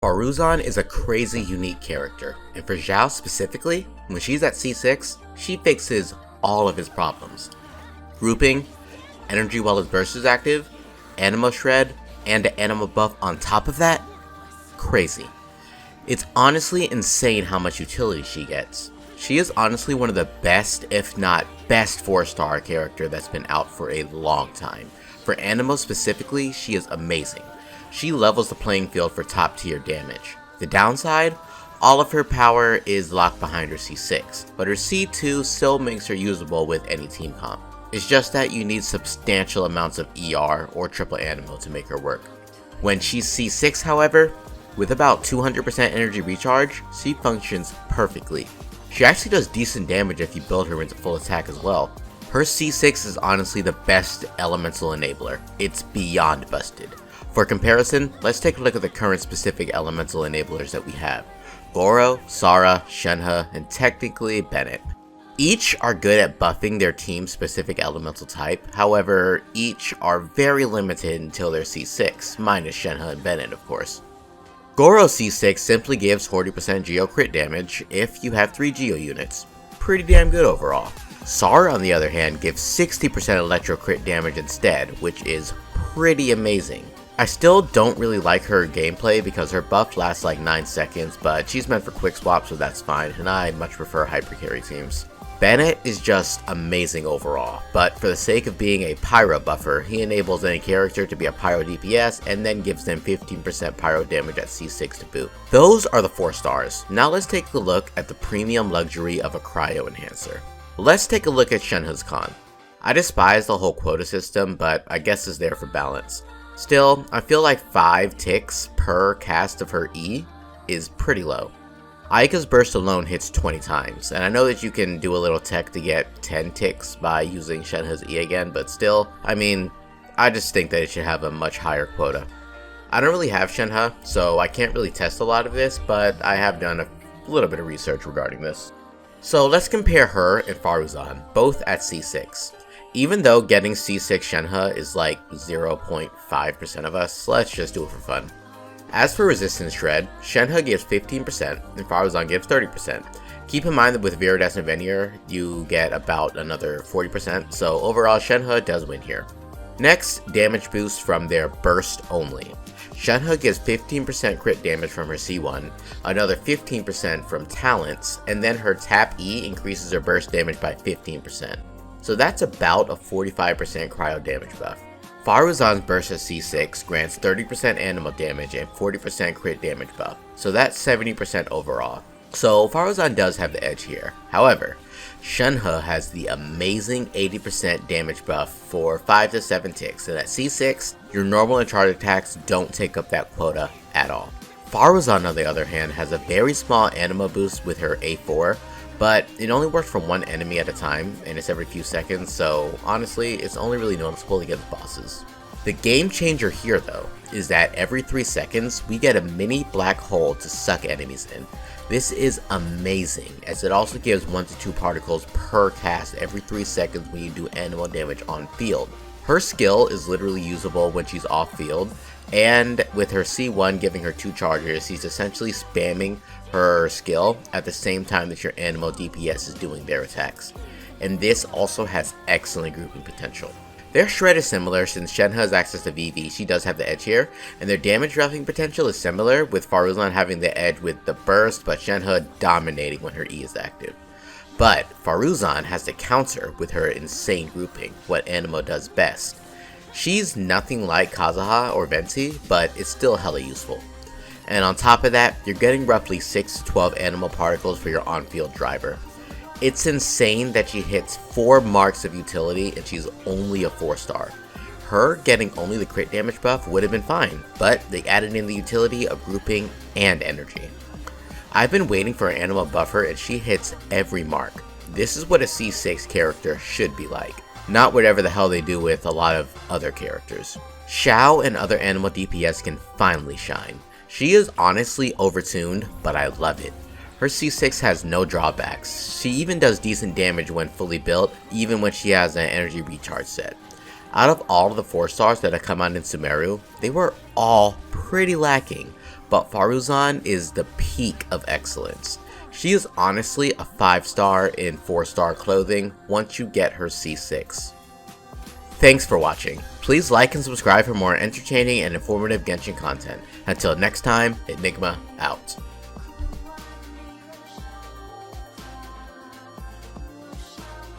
Faruzan is a crazy unique character, and for Xiao specifically, when she's at C6, she fixes all of his problems. Grouping, energy while his burst is active, Anemo shred, and an Anemo buff on top of that? Crazy. It's honestly insane how much utility she gets. She is honestly one of the best, if not best 4-star character that's been out for a long time. For Anemo specifically, she is amazing. She levels the playing field for top tier damage. The downside? All of her power is locked behind her C6, but her C2 still makes her usable with any team comp. It's just that you need substantial amounts of ER or triple Anemo to make her work. When she's C6 however, with about 200% energy recharge, she functions perfectly. She actually does decent damage if you build her into full attack as well. Her C6 is honestly the best elemental enabler. It's beyond busted. For comparison, let's take a look at the current specific elemental enablers that we have. Goro, Sara, Shenhe, and technically Bennett. Each are good at buffing their team's specific elemental type, however, each are very limited until they're C6, minus Shenhe and Bennett of course. Goro C6 simply gives 40% Geo crit damage if you have 3 Geo units. Pretty damn good overall. Sara on the other hand gives 60% electro crit damage instead, which is pretty amazing. I still don't really like her gameplay because her buff lasts like 9 seconds, but she's meant for quick swap so that's fine, and I much prefer hyper carry teams. Bennett is just amazing overall, but for the sake of being a pyro buffer, he enables any character to be a pyro DPS and then gives them 15% pyro damage at C6 to boot. Those are the 4 stars. Now let's take a look at the premium luxury of a cryo enhancer. Let's take a look at Shenhe's con. I despise the whole quota system, but I guess it's there for balance. Still, I feel like 5 ticks per cast of her E is pretty low. Ayaka's burst alone hits 20 times, and I know that you can do a little tech to get 10 ticks by using Shenhe's E again, but still, I mean, I just think that it should have a much higher quota. I don't really have Shenhe, so I can't really test a lot of this, but I have done a little bit of research regarding this. So let's compare her and Faruzan, both at C6. Even though getting C6 Shenhe is like 0.5% of us, let's just do it for fun. As for resistance shred, Shenhe gives 15% and Faruzan gives 30%. Keep in mind that with Viridas and Venier, you get about another 40%, so overall Shenhe does win here. Next, damage boost from their burst only. Shenhe gives 15% crit damage from her C1, another 15% from talents, and then her tap E increases her burst damage by 15%. So that's about a 45% cryo damage buff. Faruzan's burst at C6 grants 30% Anemo damage and 40% crit damage buff, so that's 70% overall. So Faruzan does have the edge here. However, Shenhe has the amazing 80% damage buff for 5 to 7 ticks, and at C6, your normal and charge attacks don't take up that quota at all. Faruzan on the other hand has a very small Anemo boost with her A4, but it only works from one enemy at a time, and it's every few seconds, so honestly, it's only really noticeable against bosses. The game changer here though, is that every 3 seconds, we get a mini black hole to suck enemies in. This is amazing, as it also gives 1 to 2 particles per cast every 3 seconds when you do Anemo damage on field. Her skill is literally usable when she's off field, and with her C1 giving her 2 charges, she's essentially spamming her skill at the same time that your Anemo DPS is doing their attacks. And this also has excellent grouping potential. Their shred is similar since Shenhe has access to VV, she does have the edge here, and their damage roughing potential is similar with Faruzan having the edge with the burst, but Shenhe dominating when her E is active. But Faruzan has the counter with her insane grouping, what Anemo does best. She's nothing like Kazuha or Venti, but it's still hella useful. And on top of that, you're getting roughly 6 to 12 Anemo particles for your on-field driver. It's insane that she hits 4 marks of utility and she's only a 4-star. Her getting only the crit damage buff would have been fine, but they added in the utility of grouping and energy. I've been waiting for an Anemo buffer and she hits every mark. This is what a C6 character should be like, not whatever the hell they do with a lot of other characters. Xiao and other Anemo DPS can finally shine. She is honestly overtuned, but I love it. Her C6 has no drawbacks. She even does decent damage when fully built, even when she has an energy recharge set. Out of all of the 4 stars that have come out in Sumeru, they were all pretty lacking. but Faruzan is the peak of excellence. She is honestly a 5-star in 4-star clothing once you get her C6. Thanks for watching. Please like and subscribe for more entertaining and informative Genshin content. Until next time, Enigma out.